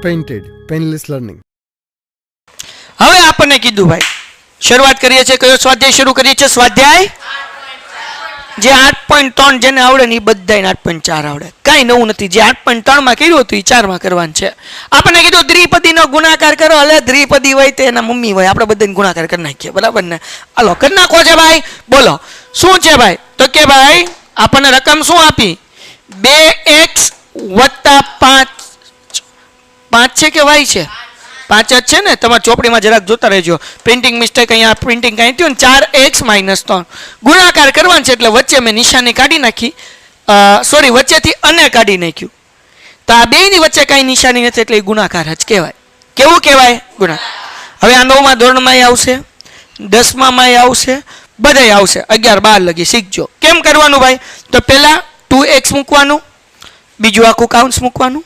Painted painless learning. હવે આપણને કીધું ભાઈ શરૂઆત કરીએ છીએ કયો સ્વાધ્યાય શરૂ કરીએ છીએ સ્વાધ્યાય જે 8.3 જેને આવડે ને એ બધાને 8.4 આવડે કાંઈ નવું નથી જે 8.3 માં કર્યું હતું એ 4 માં કરવાનું છે. આપણને કીધું દ્વિપદીનો ગુણાકાર કરો એટલે દ્વિપદી હોય તે એના મમ્મી હોય આપણે બધાને ગુણાકાર કરી નાખીએ બરાબર ને. હાલો કરી નાખો છે ભાઈ બોલો શું છે ભાઈ તો કે ભાઈ આપણને રકમ શું આપી 2x વત્તા 5 છે કે y છે 5 જ છે ને તમારી ચોપડીમાં જરાક જોતા રહેજો પ્રિન્ટિંગ મિસ્ટેક અહીંયા પ્રિન્ટિંગ કાંઈ થયું ને 4x - 3 ગુણાકાર કરવાનું છે એટલે વચ્ચે મેં નિશાની કાઢી નાખી સોરી વચ્ચેથી અને કાઢી નાખ્યું તો આ બેયની વચ્ચે કાંઈ નિશાની નથી એટલે ગુણાકાર જ કહેવાય. કેવું કહેવાય ગુણાકાર. હવે આ 9મા ધોરણમાં આવશે 10મામાં આવશે બધાય આવશે 11 12 લગી શીખજો. કેમ કરવાનું ભાઈ તો પહેલા 2x મૂકવાનું બીજું આખું કાઉન્સ મૂકવાનું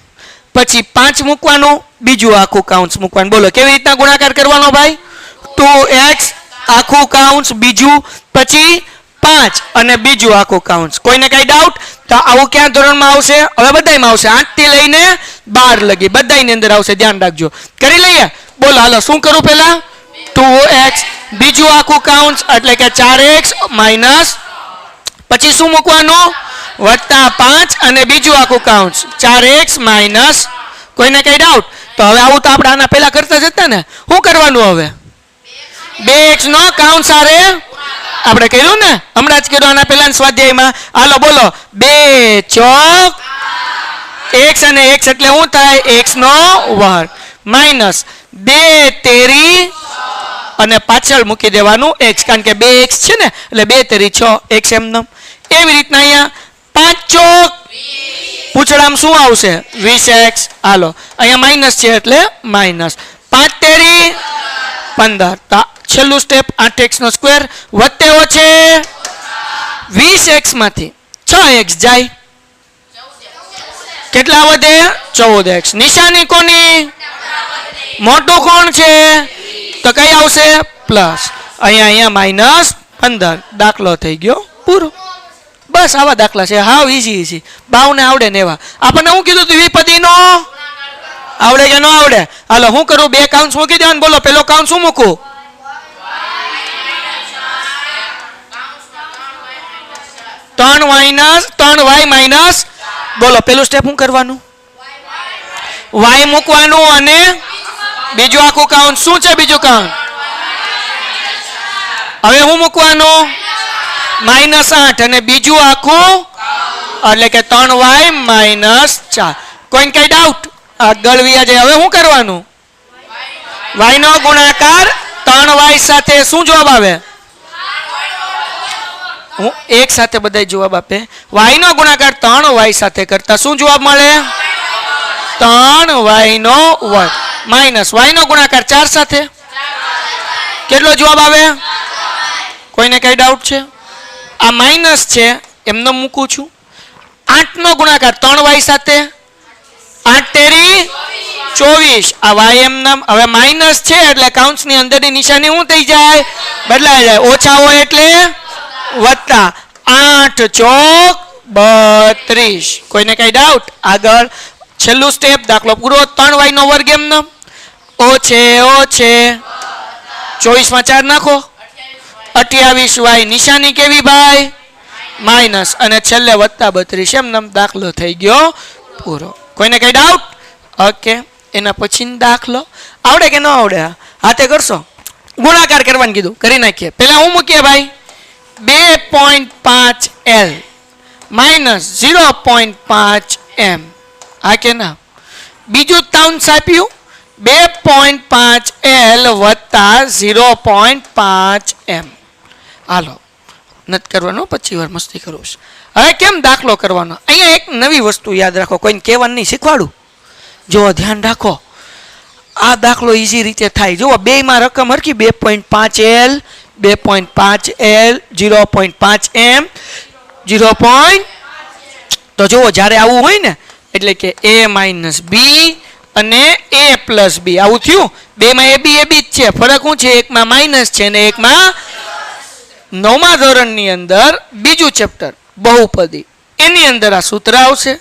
પછી 5 મૂકવાનું બીજું આખું કાઉન્સ મૂકવાનું. બોલો કેવી રીતના ગુણાકાર કરવાનો ભાઈ 2x આખું કાઉન્સ બીજું પછી 5 અને બીજું આખું કાઉન્સ. કોઈને કઈ ડાઉટ તો આવું ક્યાં ધોરણમાં આવશે હવે બધાયમાં આવશે 8 થી લઈને 12 લગી બધાયની અંદર આવશે ધ્યાન રાખજો. કરી લઈએ બોલો હાલો શું કરું પહેલા 2x બીજું આખું કાઉન્સ એટલે કે 4x માઈનસ પછી શું મૂકવાનું વત્તા 5 અને બીજું આખું કાઉન્સ 4x માઈનસ. કોઈને કઈ ડાઉટ તો હવે આવું તો આપણે આના પહેલા કરતા જ હતા ને શું કરવાનું હવે 2x નો કાઉન્સ આરે આપણે કર્યું ને હમણાં જ કર્યું આના પહેલા સ્વાધ્યાયમાં. હાલો બોલો 2 ચોક x અને x એટલે શું થાય x નો વર્ગ માઈનસ 2 તેરી અને પાછળ મૂકી દેવાનું x કારણ કે 2x છે ને એટલે 2 તેરી 6 x એમ એવી રીતના અહીંયા 5 ચોક પૂછડામાં શું આવશે 20x. હાલો અહીંયા માઇનસ છે એટલે માઇનસ 5 તેરી 15 છેલ્લું સ્ટેપ 8x નો સ્ક્વેર વત્તે ઓછે 20x માંથી 6x જાય કેટલા વધે 14x. નિશાની કોની મોટું કોણ છે તો કઈ આવશે પ્લસ અહીંયા માઇનસ 15 દાખલો થઈ ગયો પૂરો. બસ આવા દાખલા છે હાવ ઈઝી બાવને આવડે ને એવા. આપણને શું કીધું દ્વિપદીનો આવડે કે ન આવડે. હાલો હું કરું 2 કાઉન્સ મૂકી દેવાનું બોલો પેલો કાઉન્સ શું મૂકું 3y માઈનસ બોલો પેલું સ્ટેપ શું કરવાનું y મૂકવાનું અને બીજું આખું કાઉન્સ શું છે બીજું કાઉન્સ હવે હું મૂકવાનું -8 અને બીજું આખું એટલે કે 3y માઈનસ 4. કોઈને કઈ ડાઉટ આગળ વ્યા જાય. હવે શું કરવાનું y નો ગુણાકાર 3y સાથે શું જવાબ આવે હું એક સાથે બધા જવાબ આપે y નો ગુણાકાર 3y સાથે કરતા શું જવાબ મળે 3y નો વર્ગ માઈનસ y નો ગુણાકાર 4 સાથે કેટલો જવાબ આવે કોઈને કઈ ડાઉટ છે આ માઈનસ છે એમને મૂકું છું 8 નો ગુણાકાર 3y સાથે 8 તેરી 24 આ y એમ નામ હવે માઈનસ છે એટલે કાઉન્સ ની અંદરની નિશાની શું થઈ જાય બદલાઈ જાય ઓછા હોય એટલે વત્તા 8 ચોક 32. કોઈને કઈ ડાઉટ આગળ છેલ્લું સ્ટેપ દાખલો પૂરો 3y નો વર્ગ એમ નામ ઓછે 24 માં 4 નાખો 28y નિશાની કેવી ભાઈ માઈનસ અને છેલ્લે વત્તા 32 એમ નામ દાખલો થઈ ગયો પૂરો. કોઈને કઈ ડાઉટ ઓકે. એના પછી દાખલો આવડે કે ન આવડે હાથે કરશો ગુણાકાર કરવાનું કીધું કરી નાખીએ. પહેલા હું મૂકીએ ભાઈ 2.5l માઈનસ 0.5m હા કે ના બીજું કાઉન્સ આપ્યું 2.5l વત્તા 0.5m. હાલો નથી કરવાનો પછી વાર મસ્તી કરું છું. હવે કેમ દાખલો કરવાનો અહીંયા એક નવી વસ્તુ યાદ રાખો કોઈને કહેવાનું નહીં શીખવાડું જો ધ્યાન રાખો આ દાખલો ઈઝી રીતે થાય. જુઓ બેયમાં રકમ હરકી 2.5l 2.5l 0.5m 0. તો જુઓ જ્યારે આવું હોય ને એટલે કે a માઇનસ b અને a પ્લસ b આવું થયું બેમાં ab જ છે ફરક શું છે એકમાં માઇનસ છે ને એકમાં 9મા ધોરણની અંદર બીજું ચેપ્ટર બહુપદી એની અંદર આ સૂત્ર આવશે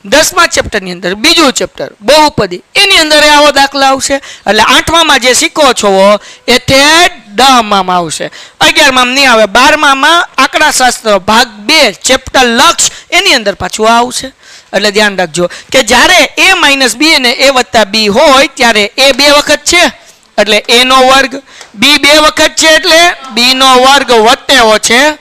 10મા ચેપ્ટરની અંદર બીજું ચેપ્ટર બહુપદી એની અંદર આવો દાખલા આવશે એટલે 8મામાં જે શીખો છો એ તે 10માં આવશે 11માં નહીં આવે 12માં આંકડાશાસ્ત્ર ભાગ 2 ચેપ્ટર લક્ષ એની અંદર પાછું આવશે એટલે ધ્યાન રાખજો કે જ્યારે a - b અને a + b હોય ત્યારે a 2 વખત છે એટલે a નો વર્ગ b 2 વખત છે એટલે b નો વર્ગ વત્તેવો છે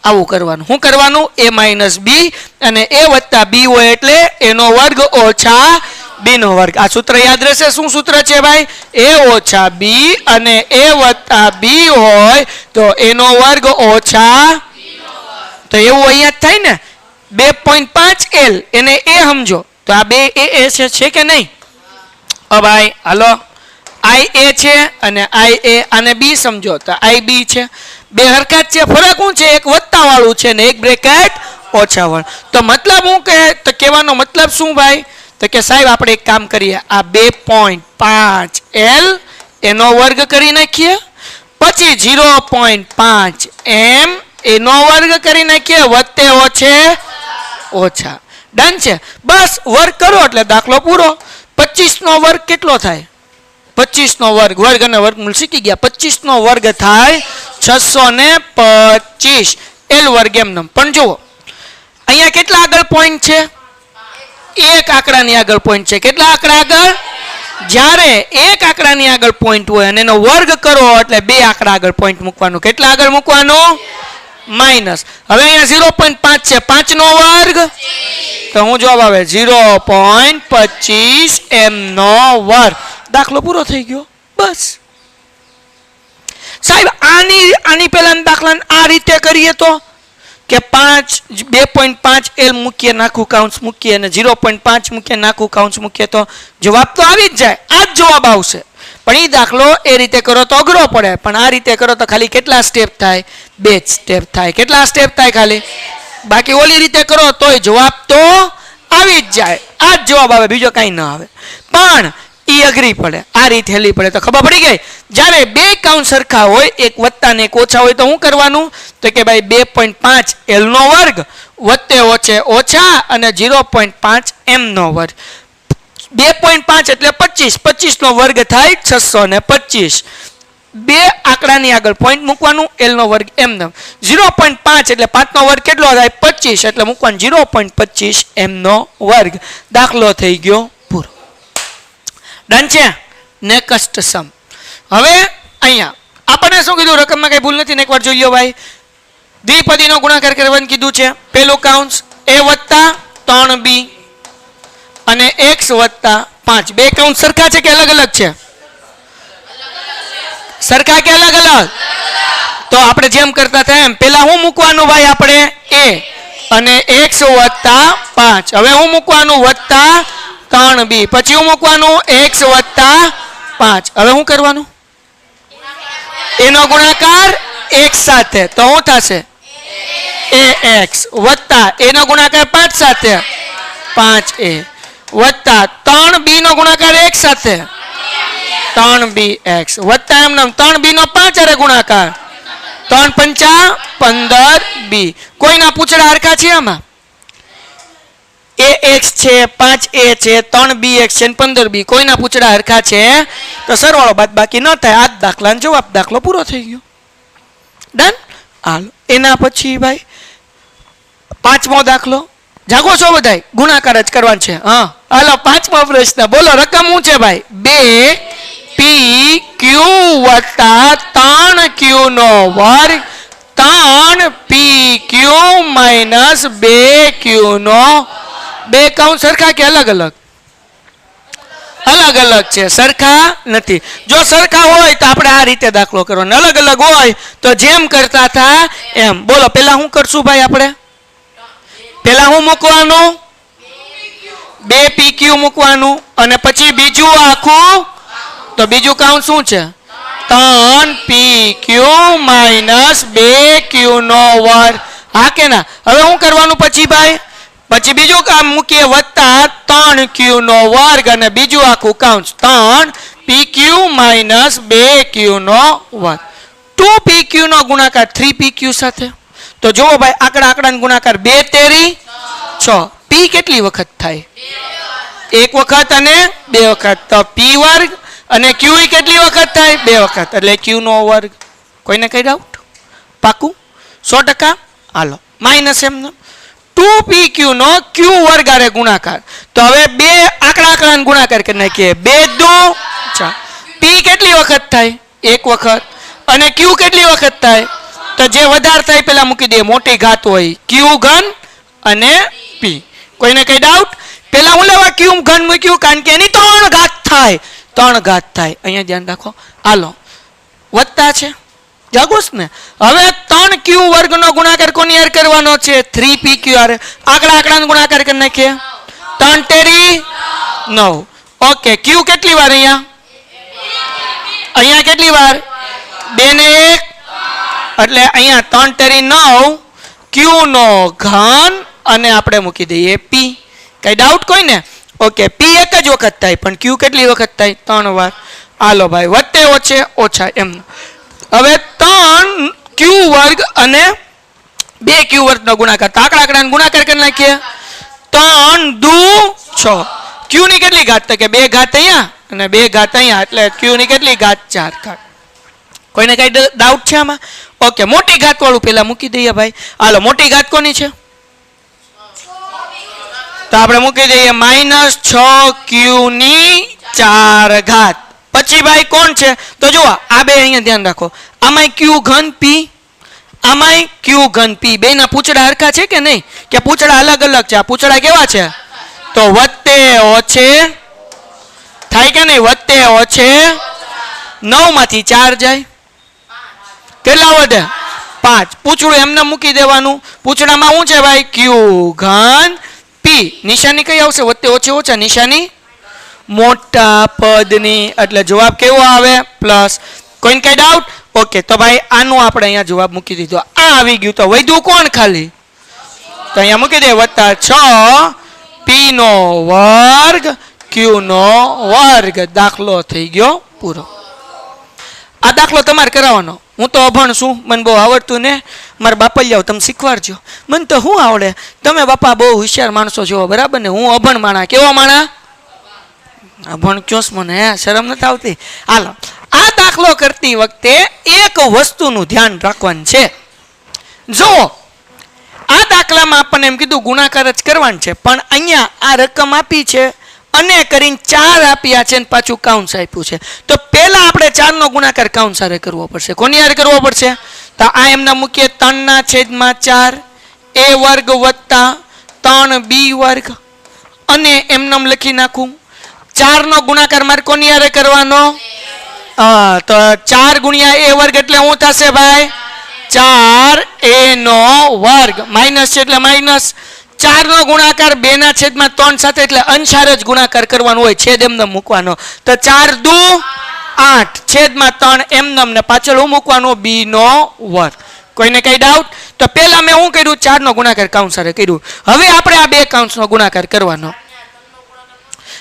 આવું કરવાનું શું કરવાનું a - b અને a + b હોય એટલે a નો વર્ગ ઓછા b નો વર્ગ આ સૂત્ર યાદ રહેશે શું સૂત્ર છે ભાઈ a - b અને a + b હોય તો a નો વર્ગ ઓછા તો એવું અહીંયા જ થાય ને 2.5 L એને a સમજો તો આ બે a છે કે નહીં ભાઈ હાલો IA છે અને IA આને b સમજો તો IB છે બે હરખા છે ફરક શું છે એક વત્તા વાળું છે ને એક બ્રેકેટ ઓછા વાળું તો મતલબ હું કહે તો કહેવાનો મતલબ શું ભાઈ તો કે સાહેબ આપણે એક કામ કરીએ આ 2.5 L એનો વર્ગ કરી નાખીએ પછી 0.5 M એનો વર્ગ કરી નાખીએ વત્તે ઓછા ડન છે બસ વર્ગ કરો એટલે દાખલો પૂરો 25 નો વર્ગ કેટલો થાય 25 નો વર્ગ વર્ગ અને વર્ગમૂળ શીખી ગયા 25 નો વર્ગ થાય 625 L વર્ગ એમ નમ પણ જુઓ અહીંયા કેટલા આગળ પોઈન્ટ છે એક આંકડાની આગળ પોઈન્ટ છે કેટલા આંકડા આગળ જ્યારે એક આંકડાની આગળ પોઈન્ટ હોય અને એનો વર્ગ કરો એટલે બે આંકડા આગળ પોઈન્ટ મૂકવાનું કેટલા આગળ મૂકવાનું માઈનસ હવે અહીંયા 0.5 છે 5 નો વર્ગ તો હું જવાબ આવે 0.25 m નો વર્ગ દાખલો પૂરો થઈ ગયો બસ સાહેબ આની પહેલા દાખલા આ રીતે કરીએ તો કે 2.5 L મૂકીએ નાખું કાઉન્સ મૂકીએ અને 0.5 મૂકીએ નાખું કાઉન્સ મૂકીએ તો જવાબ તો આવી જ જાય આ જ જવાબ આવશે પણ એ દાખલો એ રીતે કરો તો અઘરો પડે પણ આ રીતે કરો તો ખાલી કેટલા સ્ટેપ થાય 2 સ્ટેપ થાય કેટલા સ્ટેપ થાય ખાલી બાકી ઓલી રીતે કરો તોય જવાબ તો આવી જ જાય આ જ જવાબ આવે બીજો કાંઈ ન આવે પણ ઈ અઘરી પડે આ રીતે હેલી પડે તો ખબર પડી ગઈ જ્યારે બે કાઉન્ટ સરખા હોય એક વત્તા ને એક ઓછા હોય તો શું કરવાનું તો કે ભાઈ 2.5 L નો વર્ગ વત્તે ઓછા અને 0.5 M નો વર્ગ 2.5 એટલે 25 નો વર્ગ થાય 625 બે આંકડાની આગળ પોઈન્ટ મૂકવાનું L નો વર્ગ M નો 0.5 એટલે 5 નો વર્ગ કેટલો થાય 25 એટલે મૂકવાનું 0.25 M નો વર્ગ દાખલો થઈ ગયો પૂરો ડન છે નેક્સ્ટ સમ હવે અહીંયા આપણે શું કીધું રકમમાં કઈ ભૂલ નથી ને એકવાર જોઈયો ભાઈ દ્વિપદીનો ગુણાકાર કરવાનું કીધું છે પહેલું કાઉન્સ a + 3b અને x + 5 બે કાઉન્ટ સરખા છે કે અલગ અલગ છે સરખા કે અલગ અલગ તો આપણે જેમ કરતા હતા એમ પહેલા હું મૂકવાનું ભાઈ આપણે a અને x + 5 હવે હું મૂકવાનું +3b પછી હું મૂકવાનું x + 5 હવે હું કરવાનું એનો ગુણાકાર x સાથે તો શું થશે ax + એનો ગુણાકાર 5 સાથે 5a + 3b નો ગુણાકાર x સાથે 3bx + એમ નામ 3b નો 5 અરે ગુણાકાર 3 × 5 = 15b કોઈના પૂછડા હરખા છે આમાં ax છે 5a છે 3bx છે 15b કોઈના પૂછડા હરખા છે તો સરવાળો બાદબાકી ન થાય આ દાખલાનો જવાબ દાખલો પૂરો થઈ ગયો ડન હાલો એના પછી ભાઈ પાંચમો દાખલો જાગો છો બધાય ગુણાકાર જ કરવાનો છે હા હાલો પાંચમો પ્રશ્ન બોલો રકમ શું છે ભાઈ 2pq + 3q નો વર્ગ 3pq - 2q નો બે કાઉન્ટ સરખા કે અલગ અલગ અલગ અલગ છે સરખા નથી જો સરખા હોય તો આપણે આ રીતે દાખલો કરવાનો અલગ અલગ હોય તો જેમ કરતા હતા એમ બોલો પહેલા શું કરશું ભાઈ આપણે પહેલા હું મૂકવાનું 2pq મૂકવાનું અને પછી બીજું આખું તો બીજું કાઉન્ટ શું છે 3pq - 2q નો વર્ગ હા કે ના હવે શું કરવાનું પછી ભાઈ પછી બીજું કામ મૂકીએ +3q નો વર્ગ અને બીજું આખું કાઉન્ટ 3pq - 2q નો વર્ગ 2pq નો ગુણાકાર 3pq સાથે તો જુઓ ભાઈ આંકડાનો ગુણાકાર 2 તેરી 6 p પી કેટલી વખત થાય? એક વખત અને બે વખત. તો પી વર્ગ અને ક્યુ કેટલી વખત થાય? બે વખત. એટલે ક્યુ નો વર્ગ. કોઈને કઈ ડાઉટ? પાકું 100%? હાલો માઇનસ એમનો 2pq નો q વર્ગ આરે ગુણાકાર. તો હવે બે આંકડાને ગુણાકાર કરી નાખીએ. 2 દુ 4. p કેટલી વખત થાય? એક વખત. અને q કેટલી વખત થાય? તો જે વધારે થાય પેલા મૂકી દઈએ, મોટી ઘાત હોય q ઘન અને p. કોઈને કઈ ડાઉટ? પેલા હું લેવા q ઘન મૂક્યું કારણ કે એની 3 ઘાત થાય. 3 ઘાત થાય. અહીંયા ધ્યાન રાખો. હાલો વધતા છે જાગોસ ને. હવે 3q વર્ગનો ગુણાકાર કોની હારે કરવાનો છે? 3pq હારે. આંકડાનો ગુણાકાર કરી નાખીએ. 3 તેરી 9. ઓકે q કેટલી વાર અહીંયા? અહીંયા કેટલી વાર? 2 ને 1 એટલે અહીંયા 3 તેરી 9 q નો ઘન અને આપણે મૂકી દઈએ p. કઈ ડાઉટ કોઈને? ઓકે p એક જ વખત થાય પણ q કેટલી વખત થાય? 3 વાર. હાલો ભાઈ વત્તે ઓછે ઓછા એમ. હવે 3q વર્ગ અને 2q વર્ગનો ગુણાકાર. તો આંકડાનો ગુણાકાર કરી નાખીએ. 3 દુ 6. q ની કેટલી ઘાત? તો કે 2 ઘાત અહીંયા અને 2 ઘાત અહીંયા એટલે q ની કેટલી ઘાત? 4 ઘાત. કોઈને કઈ ડાઉટ છે આમાં? ઓકે મોટી ઘાત વાળું પેલા મૂકી દઈએ ભાઈ. હાલો મોટી ઘાત કોની છે? તો આપણે મૂકી દઈએ -6q ની 4 ઘાત. પછી ભાઈ કોણ છે? તો જુઓ આ બે અહીંયા ધ્યાન રાખો. આમાંય q ઘન p, આમાંય q ઘન p. બેના પૂંછડા હરખા છે કે નહીં? કે પૂંછડા અલગ અલગ છે? આ પૂંછડા કેવા છે? તો વત્તે ઓછે થાય કે નહીં? વત્તે ઓછે 9 માંથી 4 જાય. કેટલા વધે? 5. પૂંછડું એમને મૂકી દેવાનું. પૂંછડામાં શું છે ભાઈ? q ઘન p. નિશાની કઈ આવશે? વત્તે ઓછે ઓછા નિશાની મોટા પદની. એટલે જવાબ કેવો આવે? પ્લસ. કોઈને કઈ ડાઉટ? ઓકે તો ભાઈ આનું આપણે અહીંયા જવાબ મૂકી દીધો. આ આવી ગયું. તો વધ્યું કોણ ખાલી? તો અહીંયા મૂકી દે વત્તા 6 p નો વર્ગ q નો વર્ગ. દાખલો થઈ ગયો પૂરો. આ દાખલો તમારે કરાવવાનો. હું તો અભણ છું, મને બહુ આવડતું ને. મારા બાપા જાઓ તમે શીખવાડજો. મને તો શું આવડે? તમે બાપા બહુ હોશિયાર માણસો છો બરાબર ને. હું અભણ માણા. કેવો માણા? અભણ ક્યોસ મને હે શરમ નથી આવતી? હાલો આ દાખલો કરતી વખતે એક વસ્તુનું ધ્યાન રાખવાનું છે. જો આ દાખલામાં આપણને એમ કીધું ગુણાકાર જ કરવાનું છે પણ અહીંયા આ રકમ આપી છે અને કરીને 4 આપ્યા છે અને પાછું કાઉન્સ આપ્યું છે. તો પહેલા આપણે 4 નો ગુણાકાર કાઉન્સ હારે કરવો પડશે. કોની હારે કરવો પડશે? તો આ એમના મૂકીએ 3/4 a વર્ગ વત્તા 3b વર્ગ અને એમનામ લખી નાખું. 4 નો ગુણાકાર મારે કોની હારે કરવાનો? તો 4 ગુણ્યા a વર્ગ એટલે શું થશે ભાઈ? 4a નો વર્ગ. માઇનસ છે એટલે માઇનસ. 4 નો ગુણાકાર 2/3 સાથે એટલે અંશાર જ ગુણાકાર કરવાનો હોય. છેદ એમને મૂકવાનો. તો 4 દુ 8 છેદમાં 3 એમનેમ ને પાછળ હું મૂકવાનો? b નો વર્ગ. કોઈને કઈ ડાઉટ? તો પહેલા મેં શું કર્યું? 4 નો ગુણાકાર કાઉન્સ સાથે કર્યું. હવે આપણે આ બે કાઉન્સ નો ગુણાકાર કરવાનો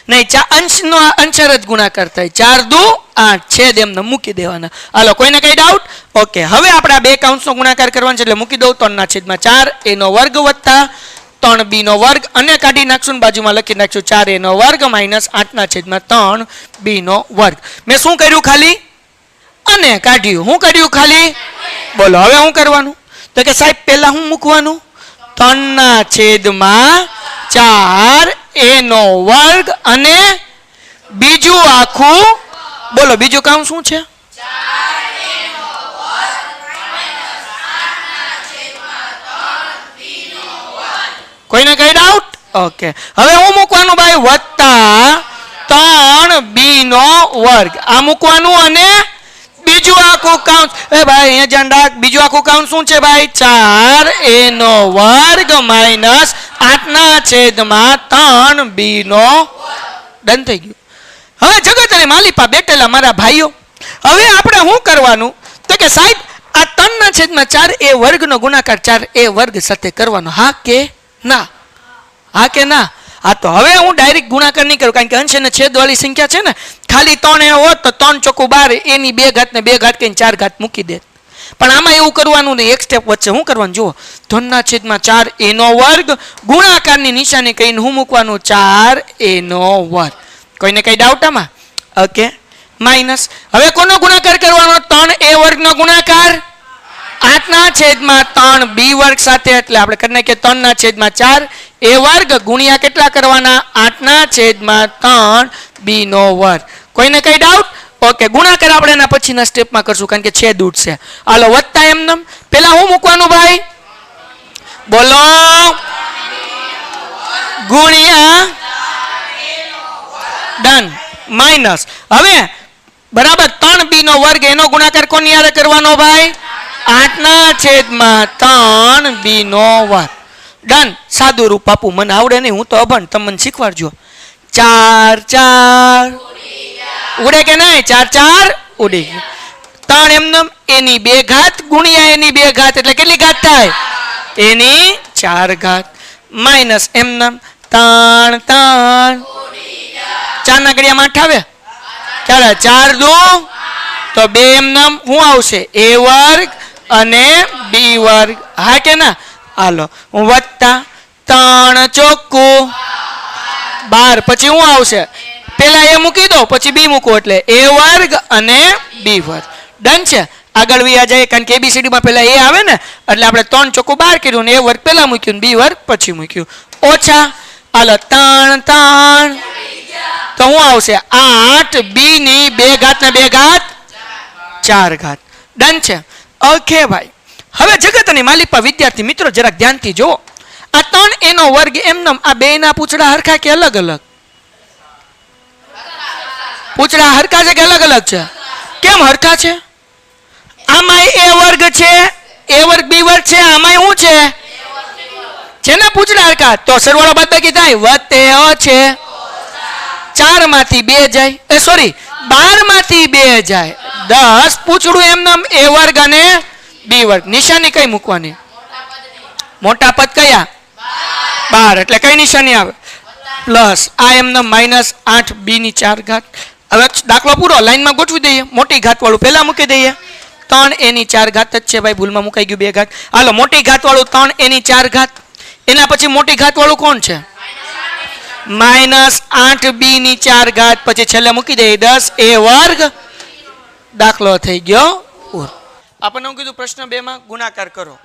નહીં. અંશનો અંશાર જ ગુણાકાર થાય. 4 દુ 8 છેદ એમને મૂકી દેવાના. હાલો કોઈને કઈ ડાઉટ? ઓકે હવે આપણે આ બે કાઉન્સ નો ગુણાકાર કરવાનો છે એટલે મૂકી દઉં. 3/4 a નો વર્ગ વત્તા 3b નો વર્ગ અને કાઢી નાખશું બાજુમાં લખી નાખશું 4a નો વર્ગ માઇનસ 8/3 b નો વર્ગ. મેં શું કર્યું? ખાલી અને કાઢ્યું. શું કર્યું? ખાલી. બોલો હવે શું કરવાનું? તો કે સાહેબ પહેલા શું મૂકવાનું? 3/4 a નો વર્ગ અને બીજું આખું. બોલો બીજું કામ શું છે? કોઈને કઈ ડાઉટ? ઓકે હવે હું મૂકવાનું ભાઈ? વત્તા 3b નો વર્ગ. આ મૂકવાનું અને બીજું આખું કાઉન્સ. એ ભાઈ અહીંયા ધ્યાન રાખ. બીજું આખું કાઉન્સ શું છે ભાઈ? 4a નો વર્ગ માઇનસ 8/3b નો. ડન થઈ ગયું. હવે જગત અને માલિપા બેઠેલા મારા ભાઈઓ, હવે આપણે શું કરવાનું? તો કે સાહેબ આ 3/4 એ વર્ગનો ગુણાકાર 4a વર્ગ સાથે કરવાનો. હા કે ના? હા કે ના? હા તો હવે હું ડાયરેક્ટ ગુણાકાર નહીં કરું કારણ કે અંશ અને છેદ વાળી સંખ્યા છે ને. ખાલી 3 એ હોત તો 3 ચોખ્ખું 12 એની 2 ઘાત ને 2 ઘાત કહીને 4 ઘાત મૂકી દે. પણ આમાં એવું કરવાનું નહીં, એક સ્ટેપ વચ્ચે શું કરવાનું જુઓ, ધનના છેદમાં 4 એનો વર્ગ ગુણાકારની નિશાની કહીને હું મૂકવાનું 4 એનો વર્ગ. કોઈને કઈ ડાઉટ આમાં? ઓકે. માઇનસ હવે કોનો ગુણાકાર કરવાનો? 3a વર્ગનો ગુણાકાર 8/3 b વર્ગ સાથે, એટલે આપણે કરી નાખીએ 3/4 a વર્ગ ગુણ્યા કેટલા કરવાના? 8/3 b નો વર્ગ. કોઈને કઈ ડાઉટ? ઓકે. ગુણાકાર આપણે એના પછીના સ્ટેપમાં કરશું કારણ કે છેદ ઉડશે. હાલો વત્તા એમનેમ પેલા હું મૂકવાનું ભાઈ? બોલો. ગુણ્યા ડન માઇનસ હવે બરાબર 3b નો વર્ગ એનો ગુણાકાર કોની હારે કરવાનો ભાઈ? 8/3 b નો વર્ગ. ડન. સાદું રૂપ આપું, મને આવડે નહીં, હું તો અભણ, તમે મને શીખવાડજો. 4 4 ઉડે કે નહીં? 4 4 ઉડી ગયું. 3 એમનેમ એની 2 ઘાત ગુણ્યા એની 2 ઘાત એટલે કેટલી ઘાત થાય? એની 4 ઘાત માઇનસ એમનેમ 3 3 4 ના ઘડિયામાં 8 આવે. ચાલો 4 દુ તો 2 એમનેમ શું આવશે? a વર્ગ અને b વર્ગ. હા કે ના? હાલો વત્તા 3 ચોખ્ખું 12 પછી શું આવશે? પેલા a મૂકી દો પછી b મૂકો એટલે a વર્ગ અને b વર્ગ. ડન છે. આગળ વ્યા જાય કારણ કે ABCD માં પેલા a આવે ને એટલે આપણે 3 ચોખ્ખું 12 કર્યું ને a વર્ગ પેલા મૂક્યું ને b વર્ગ પછી મૂક્યું. ઓછા હાલો 3 3 તો શું આવશે? 8 b ની 2 ઘાત ને 2 ઘાત 4 ઘાત. ડન છે. ઓકે ભાઈ. હવે જગતની માલિપા વિદ્યાર્થી મિત્રો જરાક ધ્યાનથી જુઓ. આ 3 એનો વર્ગ એમનેમ આ બે ના પૂછડા હરખા કે અલગ અલગ? પૂછડા હરખા છે કે અલગ અલગ છે? કેમ હરખા છે? આમાં a વર્ગ છે, a વર્ગ b વર્ગ છે, આમાં શું છે? છે ને પૂછડા હરખા. તો સરવાળો બાદબાકી થાય વત્તે અ છે. 4 માંથી 2 જાય, સોરી 12 માંથી 2 જાય, 10 પૂછડું એમનેમ a વર્ગ અને b વર્ગ. નિશાની કઈ મૂકવાની? મોટા પદ કયા? 12 એટલે કઈ નિશાની આવે? પ્લસ આ એમનેમ માઇનસ 8 b ની 4 ઘાત. હવે દાખલો પૂરો લાઈનમાં ગોઠવી દઈએ. મોટી ઘાત વાળું પહેલા મૂકી દઈએ. 3 એની 4 ઘાત જ છે ભાઈ, ભૂલમાં મુકાઈ ગયું 2 ઘાત. હાલો મોટી ઘાત વાળું 3 એની 4 ઘાત. એના પછી મોટી ઘાત વાળું કોણ છે? -8 b ની 4 ઘાત પછી છેલ્લે મૂકી દઈએ 10 a વર્ગ. દાખલો થઈ ગયો પૂરો. આપણને હું કીધું પ્રશ્ન 2 માં ગુણાકાર કરો.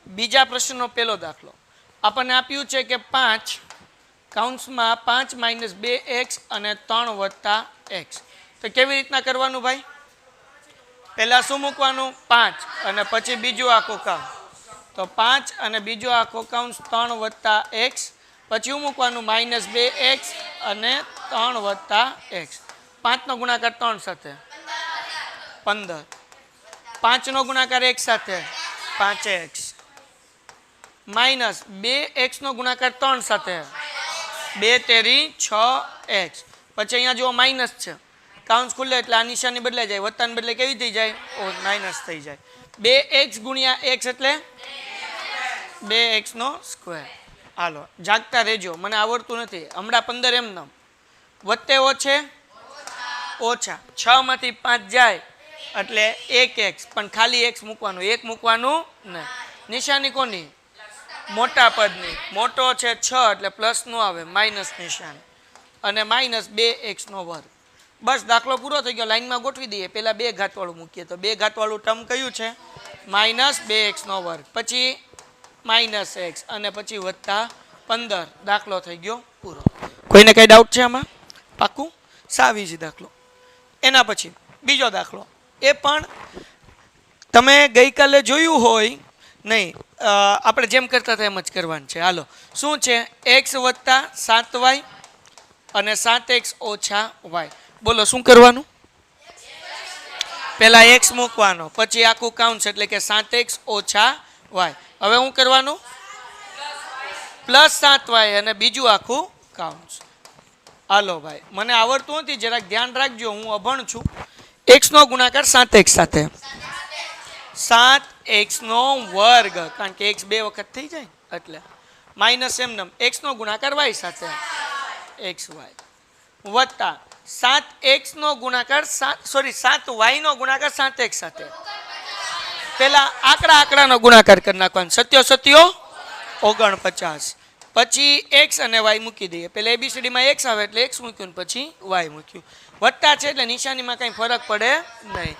બીજા પ્રશ્નનો પહેલો દાખલો આપણને આપ્યું છે કે 5 કૌંસમાં 5 - 2x અને 3 + x. તો કેવી રીતના કરવાનું ભાઈ? પહેલા શું મૂકવાનું? 5 અને પછી બીજું આખું કૌંસ. તો 5 અને બીજો આખો કૌંસ 3 + x પછી શું મૂકવાનું? -2x અને 3 + x. 5 નો ગુણાકાર 3 સાથે 15. 5 નો ગુણાકાર 1 સાથે 5x. -2x નો ગુણાકાર 3 સાથે 2 તેરી 6x. પછી અહીંયા જો માઇનસ છે, કાઉન્સ ખુલે એટલે આ નિશાની બદલાઈ જાય, વત્તાને બદલે કેવી થઈ જાય? માઇનસ થઈ જાય. 2x × x એટલે 2x નો સ્ક્વેર. હાલો જાગતા રહેજો, મને આવડતું નથી હમણાં. 15 એમનેમ વત્તે ઓછે ઓછા 6 માંથી 5 જાય એટલે 1x, પણ ખાલી x મૂકવાનું, 1 મૂકવાનું નહીં. નિશાની કોની? મોટા પદની. મોટો છે 6 એટલે પ્લસ નો આવે, માઇનસ નિશાન અને -2x નો વર્ગ. બસ દાખલો પૂરો થઈ ગયો. લાઈનમાં ગોઠવી દઈએ. પહેલા 2 ઘાત વાળું મૂકીએ તો 2 ઘાત વાળું ટર્મ કયું છે? -2x નો વર્ગ પછી -x અને પછી +15. દાખલો થઈ ગયો પૂરો. કોઈને કઈ ડાઉટ છે આમાં? પાક્કું? સાવ ઈઝી દાખલો. એના પછી બીજો દાખલો, એ પણ તમે ગઈકાલે જોયું હોય નહીં, આપણે જેમ કરતા હતા એમ જ કરવાનું છે. હાલો શું છે? x + 7y અને 7x - y. બોલો શું કરવાનું? પહેલા x મૂકવાનો પછી આખું કાઉન્સ એટલે કે 7x - y. હવે શું કરવાનું? +7y અને બીજું આખું કાઉન્સ. હાલો ભાઈ મને આવડતું નથી, જરાક ધ્યાન રાખજો, હું અભણ છું. x નો ગુણાકાર 7x સાથે 7x નો વર્ગ, કારણ કે x 2 વખત થઈ જાય એટલે માઇનસ એમનેમ x નો ગુણાકાર y સાથે xy વત્તા 7x નો ગુણાકાર 7y નો ગુણાકાર 7x સાથે પેલા આંકડાનો ગુણાકાર કરી નાખવાનો. સત્યો સત્યો 49. પછી x અને y મૂકી દઈએ. પેલા ABCD માં x આવે એટલે x મૂક્યું ને પછી y મૂક્યું. વત્તા છે એટલે નિશાનીમાં કંઈ ફરક પડે નહીં.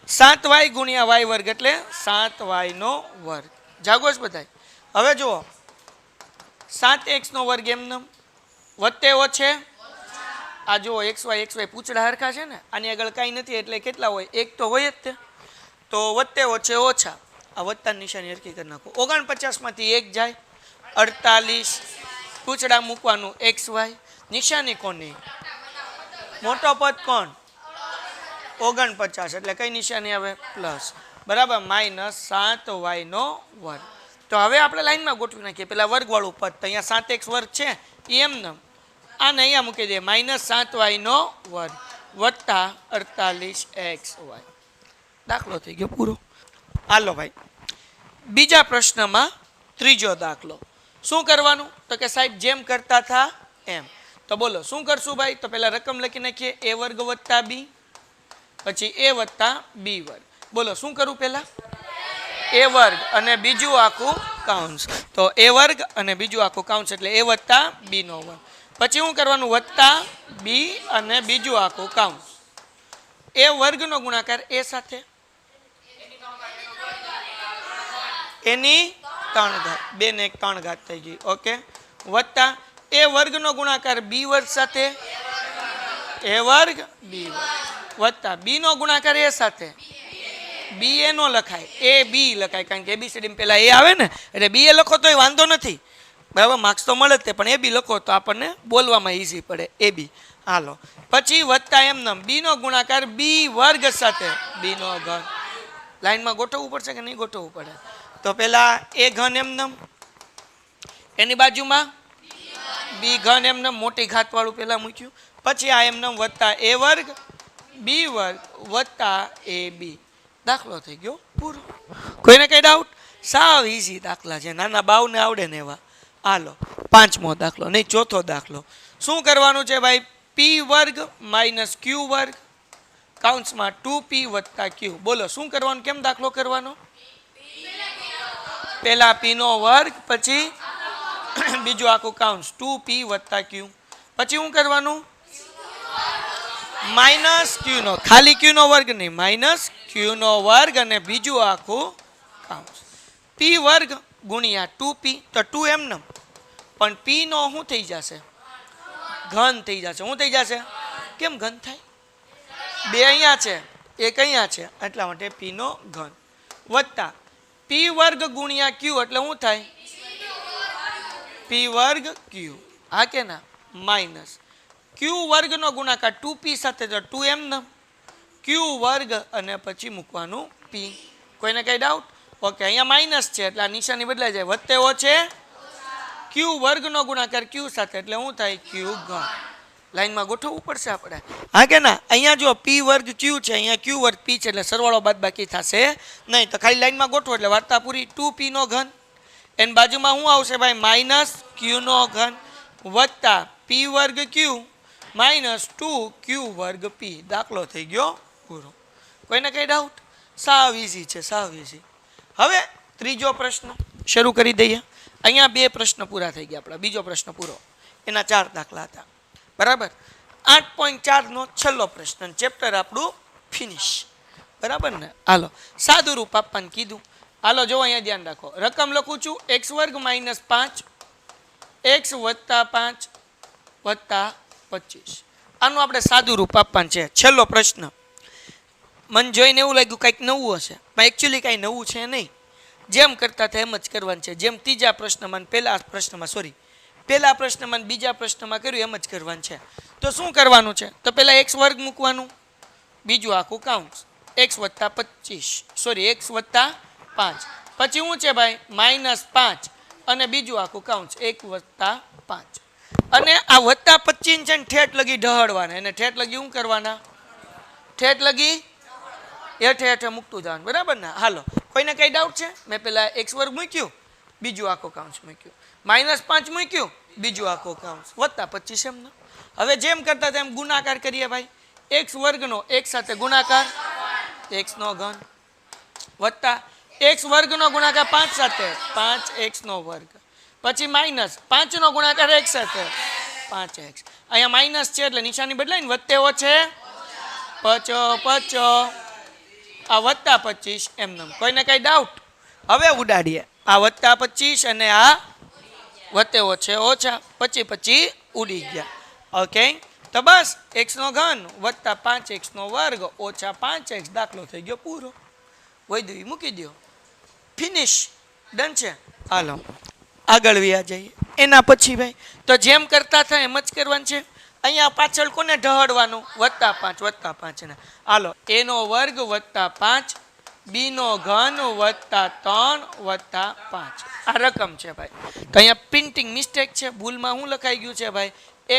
7y ગુણ્યા y વર્ગ એટલે 7y નો વર્ગ. જાગો છો બધાય? હવે જુઓ 7x નો વર્ગ એમને વત્તે ઓછે આ જુઓ xy પૂછડા હરખા છે ને, આની આગળ કાંઈ નથી એટલે કેટલા હોય? એક તો હોય જ તે. તો વત્તે ઓછે ઓછા આ વત્તા નિશાની હરખી કરી નાખો. 49 માંથી 1 જાય 48. પૂછડા મૂકવાનું xy. નિશાની કોની? મોટો પદ કોણ? 49 એટલે કઈ નિશાની આવે? પ્લસ. બરાબર. -7y નો વર્ગ. તો હવે આપણે લાઈનમાં ગોઠવી નાખીએ. પેલા વર્ગવાળું પદ તો અહીંયા 7x વર્ગ છે એ એમને આને અહીંયા મૂકી દઈએ. -7y નો વર્ગ વત્તા 48xy. દાખલો થઈ ગયો પૂરો. હાલો ભાઈ બીજા પ્રશ્નમાં ત્રીજો દાખલો. શું કરવાનું? તો કે સાહેબ જેમ કરતા હતા એમ. તો બોલો શું કરશું ભાઈ? તો પહેલા રકમ લખી નાખીએ. a વર્ગ વત્તા b પછી a વત્તા b વર્ગ. બોલો શું કરવું? પહેલા a વર્ગ અને બીજું આખું કાઉન્સ. તો a વર્ગ અને બીજું આખું કાઉન્સ એટલે a વત્તા b નો વર્ગ. પછી શું કરવાનું? વત્તા b અને બીજું આખું કાઉન્સ. a વર્ગનો ગુણાકાર a સાથે એની 3 ઘાત. 2 ને 1 3 ઘાત થઈ ગઈ. ઓકે. વત્તા a વર્ગનો ગુણાકાર b વર્ગ સાથે a વર્ગ b વર્ગ વત્તા b નો ગુણાકાર a સાથે b a નો લખાય a b લખાય કારણ કે ABCD માં પહેલા a આવે ને એટલે b a લખો તોય વાંધો નથી. બરાબર. માર્ક્સ તો મળે જ તે પણ a b લખો તો આપણને બોલવામાં ઈઝી પડે. a b. હાલો પછી વત્તા એમને b નો ગુણાકાર b વર્ગ સાથે b નો ઘન. લાઈનમાં ગોઠવવું પડશે કે નહીં ગોઠવવું પડે? તો પેલા a ઘન એમને એની બાજુમાં b ઘન એમને મોટી ઘાત વાળું પેલા મૂક્યું. પછી આ એમને વત્તા a વર્ગ b વર્ગ વત્તા ab. દાખલો થઈ ગયો પૂરો. કોઈને કઈ ડાઉટ? સાવ ઈઝી દાખલા છે, નાના બાવને આવડે ને એવા. હાલો પાંચમો દાખલો નહીં ચોથો દાખલો. શું કરવાનું છે ભાઈ? p વર્ગ માઇનસ q વર્ગ કાઉન્સમાં 2p વત્તા q. બોલો શું કરવાનું? કેમ દાખલો કરવાનો? પેલા p નો વર્ગ પછી બીજું આખું કાઉન્સ 2p વત્તા q. પછી શું કરવાનું? માઇનસ q નો, ખાલી q નો વર્ગ નહીં, માઇનસ q નો વર્ગ અને બીજું આખું કાઉન્સ. p વર્ગ ગુણ્યા 2p તો 2 એમને પણ p નો શું થઈ જશે? ઘન થઈ જશે. શું થઈ જશે? કેમ ઘન થાય? 2 અહીંયા છે 1 અહીંયા છે એટલા માટે p નો ઘન વત્તા p વર્ગ ગુણ્યા q એટલે શું થાય? p વર્ગ q. હા કે ના? માઇનસ q વર્ગનો ગુણાકાર 2p સાથે તો 2 એમને q વર્ગ અને પછી મૂકવાનું p. કોઈને કઈ ડાઉટ? ઓકે. અહીંયા માઇનસ છે એટલે આ નિશાની બદલાઈ જાય. વત્તે ઓછે q વર્ગનો ગુણાકાર q સાથે એટલે શું થાય? q ઘન. લાઈનમાં ગોઠવવું પડશે આપણે. હા કે ના? અહીંયા જો p વર્ગ q છે અહીંયા q વર્ગ p છે એટલે સરવાળો બાદબાકી થશે નહીં. તો ખાલી લાઈનમાં ગોઠવો એટલે વાર્તા પૂરી. 2p નો ઘન એની બાજુમાં શું આવશે ભાઈ? માઇનસ q નો ઘન વત્તા p વર્ગ q માઇનસ 2q વર્ગ p. દાખલો થઈ ગયો પૂરો. કોઈને કઈ ડાઉટ? સાવ ઈઝી છે, સાવ ઈઝી. હવે ત્રીજો પ્રશ્ન શરૂ કરી દઈએ. અહીંયા 2 પ્રશ્ન પૂરા થઈ ગયા આપણા. બીજો પ્રશ્ન પૂરો. એના 4 દાખલા હતા. બરાબર. 8.4 નો છેલ્લો પ્રશ્ન. ચેપ્ટર આપણું ફિનિશ. બરાબર ને? હાલો સાદું રૂપ આપવાનું કીધું. હાલો જો અહીંયા ધ્યાન રાખો. રકમ લખું છું x વર્ગ માઇનસ 5 x વત્તા 5 વત્તા 25. આનું આપણે સાદું રૂપ આપવાનું છે. છેલ્લો પ્રશ્ન. મન જોઈને એવું લાગ્યું કંઈક નવું હશે પણ એકચ્યુઅલી કાંઈ નવું છે નહીં. જેમ કરતા હતા એમ જ કરવાનું છે. જેમ ત્રીજા પ્રશ્નમાં પહેલા પ્રશ્નમાં પહેલા પ્રશ્નમાં બીજા પ્રશ્નમાં કર્યું એમ જ કરવાનું છે. તો શું કરવાનું છે? તો પહેલા x વર્ગ મૂકવાનું બીજું આખું કાઉન્સ x વત્તા 25 x વત્તા 5 પછી શું છે ભાઈ? માઇનસ 5 અને બીજું આખું કાઉન્સ 1 વત્તા 5 અને આ વત્તા 25 છે ને ઠેઠ લગી ઢહળવાના. એને ઠેઠ લગી શું કરવાના? ઠેઠ લગી હેઠે હેઠે મૂકતું જવાનું. બરાબર ને? હાલો કોઈને કઈ ડાઉટ છે? મેં પેલા x વર્ગ મૂક્યું બીજું આખો કાઉન્સ મૂક્યું, માઇનસ 5 મૂક્યું બીજું આખો કાઉન્સ વત્તા 25 એમને. હવે જેમ કરતા તેમ ગુણાકાર કરીએ ભાઈ. x વર્ગનો x સાથે ગુણાકાર x નો ઘન વત્તા એક્સ વર્ગનો ગુણાકાર 5 સાથે 5x નો વર્ગ, પછી માઇનસ 5 નો ગુણાકાર x સાથે 5x. અહીંયા માઇનસ છે એટલે નિશાની બદલાય ને, વત્તે છે પચો આ વત્તા 25 એમને. કોઈને કઈ ડાઉટ? હવે ઉડાડીએ. આ વત્તા 25 અને આ વત્તે છે ઓછા, 25 ઉડી ગયા. ઓકે, તો બસ x નો ઘન વત્તા 5x નો વર્ગ ઓછા 5x દાખલો થઈ ગયો પૂરો. વૈદ્ય મૂકી દો, ફિનિશ, ડન છે. હાલો આગળ વ્યા જઈએ. એના પછી ભાઈ તો જેમ કરતા થાય એમ જ કરવાનું છે. અહીંયા પાછળ કોને ઢહડવાનું? +5 ને. હાલો a નો વર્ગ +5, b નો ઘન +3 +5. આ રકમ છે ભાઈ. તો અહીંયા પ્રિન્ટિંગ મિસ્ટેક છે, ભૂલમાં શું લખાઈ ગયું છે ભાઈ?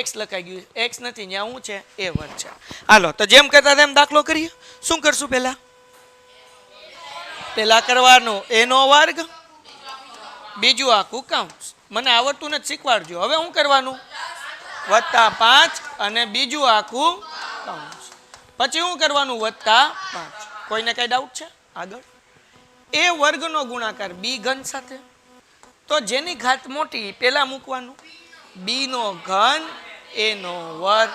x લખાઈ ગયું. x નથી, ત્યાં શું છે? a વર્ગ છે. હાલો તો જેમ કરતા તેમ દાખલો કરીએ. શું કરશું? પહેલા કરવાનું a નો વર્ગ, બીજું આખું કાઉન્સ. મને આવડતું નથી, શીખવાડજો. હવે શું કરવાનું? +5 અને બીજું આખું કાઉન્સ. પછી શું કરવાનું? +5. કોઈને કઈ ડાઉટ છે? આગળ a વર્ગનો ગુણાકાર b ઘન સાથે, તો જેની ઘાત મોટી પેલા મૂકવાનું. b નો ઘન a નો વર્ગ.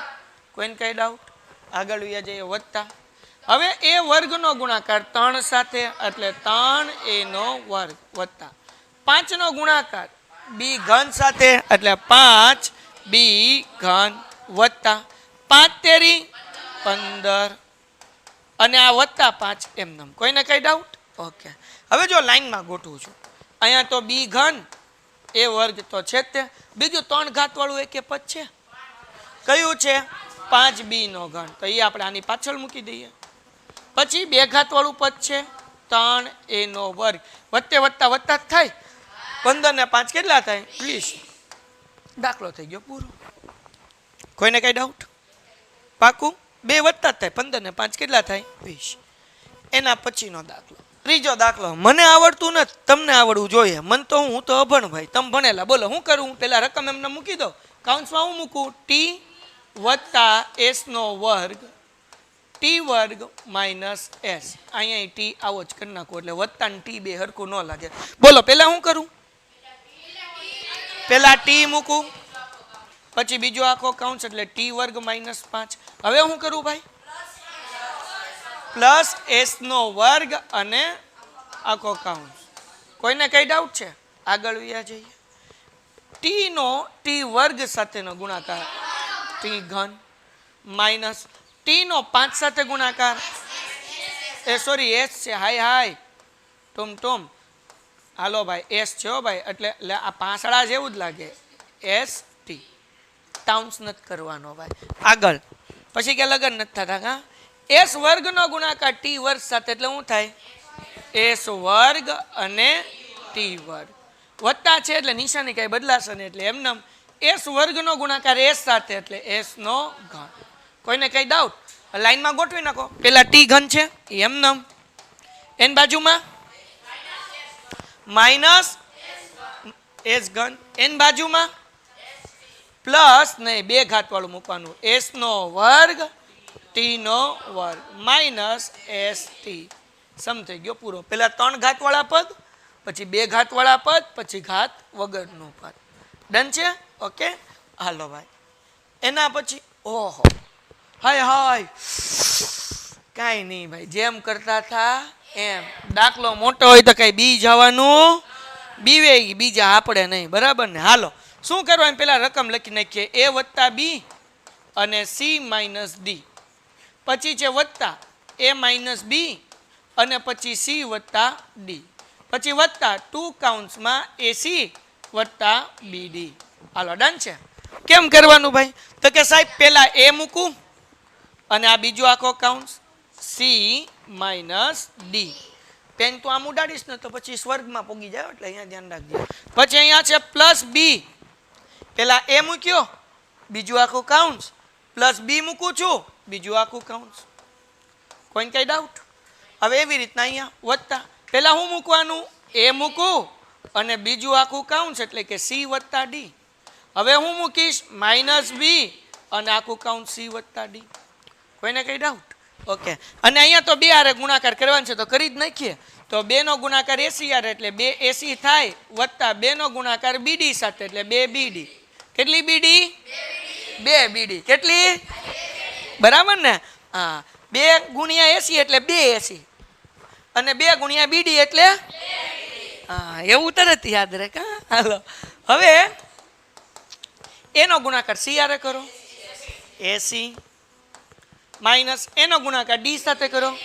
કોઈને કઈ ડાઉટ? આગળ વ્યા જઈએ. વત્તા હવે a વર્ગનો ગુણાકાર 3 સાથે એટલે 3a નો વર્ગ વત્તા 5 નો ગુણાકાર b ઘન સાથે એટલે 5b ઘન વત્તા 5 તેરી 15 અને આ વત્તા 5 એમને. કોઈને કઈ ડાઉટ? ઓકે, હવે જો લાઈનમાં ગોઠવું છું. અહીંયા તો b ઘન a વર્ગ તો છે તે, બીજું 3 ઘાત વાળું એક પદ છે. કયું છે? 5b નો ઘન. તો એ આપણે આની પાછળ મૂકી દઈએ. પછી 2 ઘાત વાળું પદ છે 3a નો વર્ગ. વત્તે વત્તા વત્તા થાય, 15 ને 5 કેટલા થાય? 20. દાખલો થઈ ગયો પૂરો. કોઈને કઈ ડાઉટ? પાકું? 2 વત્તા થાય, 15 ને 5 કેટલા થાય? 20. એના પછીનો દાખલો, ત્રીજો દાખલો. મને આવડતું નથી, તમને આવડવું જોઈએ. મને તો હું તો અભણ ભાઈ, તમે ભણેલા. બોલો શું કરું? પેલા રકમ એમને મૂકી દો. કાઉન્સમાં હું મૂકું? t વત્તા s નો વર્ગ, t વર્ગ માઇનસ s. અહીંયા t આવો જ કરી નાખો એટલે વત્તા ને t બે હરખું ન લાગે. બોલો પેલા શું કરું? પેલા t મૂકું, પછી બીજો આખો કાઉન્સ એટલે t વર્ગ માઇનસ 5. હવે શું કરું ભાઈ? પ્લસ s નો વર્ગ અને આખો કાઉન્સ. કોઈને કઈ ડાઉટ છે? આગળ વ્યા જઈએ. t નો t વર્ગ સાથેનો ગુણાકાર t ઘન માઇનસ t નો 5 સાથે ગુણાકાર સોરી s છે. હાય ટોમ હાલો ભાઈ s છે હો ભાઈ, એટલે આ પાંસળા જેવું જ લાગે. s t ટાઉન્સ નથી કરવાનો ભાઈ. આગળ પછી કે લગન નથી થતા. હા, s વર્ગનો ગુણાકાર t વર્ગ સાથે એટલે શું થાય? s વર્ગ અને t વર્ગ વત્તા છે એટલે નિશાની કઈ બદલાશે ને, એટલે એમને s વર્ગનો ગુણાકાર s સાથે એટલે s નો ઘન. કોઈને કઈ ડાઉટ? લાઈનમાં ગોઠવી નાખો. પેલા t ઘન છે એમને, એન બાજુમાં માઇનસ s ઘન, એન બાજુમાં પ્લસ નહીં 2 ઘાત વાળું મૂકવાનું. s નો વર્ગ t નો વર્ગ માઇનસ st. સમ થઈ ગયો પૂરો. પેલા 3 ઘાત વાળા પદ, પછી 2 ઘાત વાળા પદ, પછી ઘાત વગરનું પદ. ડન છે? ઓકે, હાલો ભાઈ. એના પછી ઓહો હાય કાંઈ નહીં ભાઈ, જેમ કરતા થા એમ. દાખલો મોટો હોય તો કઈ બી જવાનું, બીવે બીજા આપણે નહીં, બરાબર ને? હાલો શું કરવાનું? પેલા રકમ લખી નાખીએ. a વત્તા b અને c માઇનસ d. પછી છે વત્તા a માઇનસ b અને પછી c વત્તા d. પછી વત્તા 2 કાઉન્સમાં ac વત્તા bd. હાલો ડન છે. કેમ કરવાનું ભાઈ? તો કે સાહેબ પેલા a મૂકું અને આ બીજો આખો કાઉન્સ c માઇનસ d. પેન તો આમ ઉડાડીશ ને તો પછી સ્વર્ગમાં પોગી જાય, એટલે અહીંયા ધ્યાન રાખજો. પછી અહીંયા છે પ્લસ b. પેલા a મૂક્યો, બીજું આખું કાઉન્સ, પ્લસ b મૂકું છું, બીજું આખું કાઉન્સ. કોઈને કઈ ડાઉટ? હવે એવી રીતના અહીંયા વત્તા. પેલા હું મૂકવાનું? a મૂકું અને બીજું આખું કાઉન્સ એટલે કે c વત્તા d. હવે હું મૂકીશ માઇનસ b અને આખું કાઉન્સ c વત્તા d. કોઈને કઈ ડાઉટ? ઓકે અને અહીંયા તો બે હારે ગુણાકાર કરવાનો છે તો કરી જ નાખીએ તો 2 નો ગુણાકાર એસી હારે એટલે 2 એસી થાય વત્તા 2 નો ગુણાકાર બીડી સાથે એટલે 2 બીડી કેટલી બીડી 2 બીડી કેટલી બરાબર ને હા 2 ગુણ્યા એસી એટલે 2 એસી અને 2 ગુણ્યા બીડી એટલે હા એવું તરત યાદ રહે કા હાલો હવે એનો ગુણાકાર સી હારે કરો એસી માઇનસ એનો ગુણાકાર ડી સાથે કરો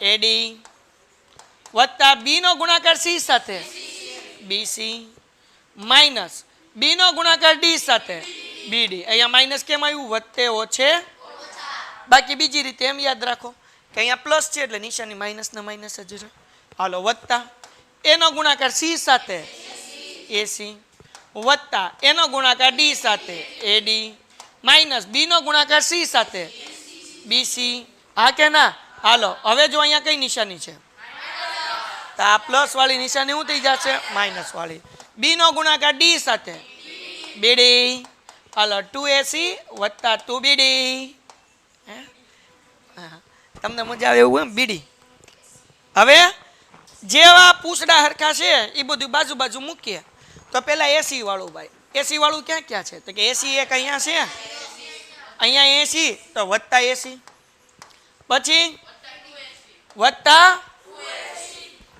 એડી વત્તા બી નો ગુણાકાર સી સાથે બીસી માઇનસ બી નો ગુણાકાર ડી સાથે બીડી અહીંયા માઇનસ કેમ આવ્યું વત્તે ઓછે બાકી બીજી રીતે એમ યાદ રાખો કે અહીંયા પ્લસ છે એટલે નિશાની માઇનસ ને માઇનસ જ છે હાલો વત્તા એનો ગુણાકાર સી સાથે એસી વત્તા એનો ગુણાકાર ડી સાથે એડી માઇનસ બી નો ગુણાકાર સી સાથે બીસી હા કે ના હાલો હવે જો અહીંયા કઈ નિશાની છે તો આ પ્લસ વાળી નિશાની શું થઈ જશે માઇનસ વાળી બી નો ગુણાકાર ડી સાથે બીડી હાલો 2ac વત્તા 2 બીડી તમને મજા આવે એવું એમ બીડી હવે જેવા પૂછડા હરખા છે એ બધું બાજુ બાજુ મૂકીએ તો પેલા એસી વાળું ભાઈ એસી વાળું ક્યાં ક્યાં છે તો કે એસી એક અહીંયા છે અહીંયા એસી તો વત્તા એસી પછી વત્તા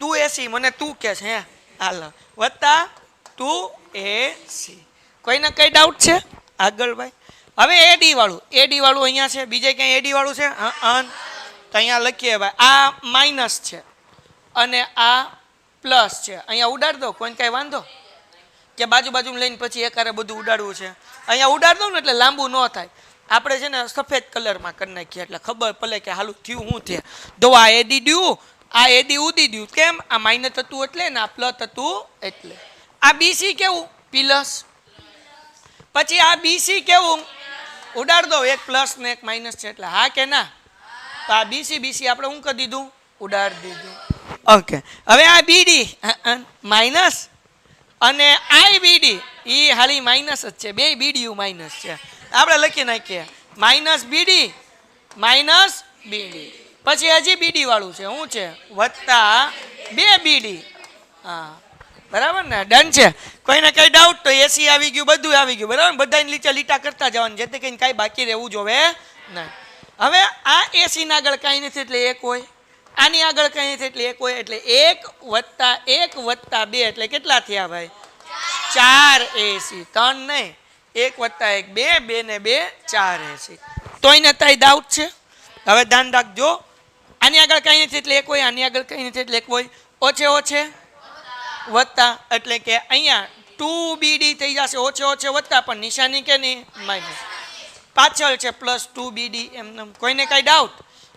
2ac મને તું કે છે હાલ વત્તા 2ac કોઈને કઈ ડાઉટ છે આગળ ભાઈ હવે એડી વાળું અહીંયા છે બીજે ક્યાંય એડી વાળું છે તો અહીંયા લખીએ ભાઈ આ માઇનસ છે અને આ પ્લસ છે અહીંયા ઉડાડ દો કોઈને કઈ વાંધો કે બાજુ બાજુ લઈને પછી એકારે બધું ઉડાડવું છે અહીંયા ઉડાડ દઉં ને એટલે લાંબુ ન થાય આપણે છે ને સફેદ કલરમાં કરી નાખીએ એટલે ખબર પડે કે હાલું થયું શું છે તો આ એડી ડ્યું આ એડી ઉડી દઉં કેમ આ માઇનસ હતું એટલે ને આ પ્લસ હતું એટલે આ બીસી કેવું પ્લસ પછી આ બીસી કેવું ઉડાડ દો એક પ્લસ ને એક માઇનસ છે એટલે હા કે ના તો આ બીસી આપણે શું કરી દીધું ઉડાડી દીધું ઓકે હવે આ બીડી માઇનસ અને આઈ બીડી એ હાલી માઇનસ જ છે બે બીડીયુ માઇનસ છે આપણે લખી નાખીએ માઇનસ બીડી પછી હજી બીડી વાળું છે શું છે વત્તા 2 બીડી હા બરાબર ને ડન છે કોઈને કઈ ડાઉટ તો એસી આવી ગયું બધું આવી ગયું બરાબર બધાને નીચે લીટા કરતા જવાનું જેથી કરીને કાંઈ બાકી રહેવું જોવે નહીં હવે આ એસી ના આગળ કાંઈ નથી એટલે એક હોય આની આગળ કઈ નથી એટલે એક હોય એટલે 1 વત્તા 2 એટલે કેટલા થયા ભાઈ 4 એસી 3 નહીં 1 વત્તા 1 2 ને 2 4 એસી તો એને તાઈ ડાઉટ છે હવે ધ્યાન રાખજો આની આગળ કઈ નથી એટલે એક હોય આની આગળ કઈ નથી એટલે એક હોય ઓછે વત્તા એટલે કે અહીંયા 2 બીડી થઈ જશે ઓછે વત્તા પણ નિશાની કે નહીં માઇનસ પાછળ છે પ્લસ 2 બીડી એમ કોઈને કઈ ડાઉટ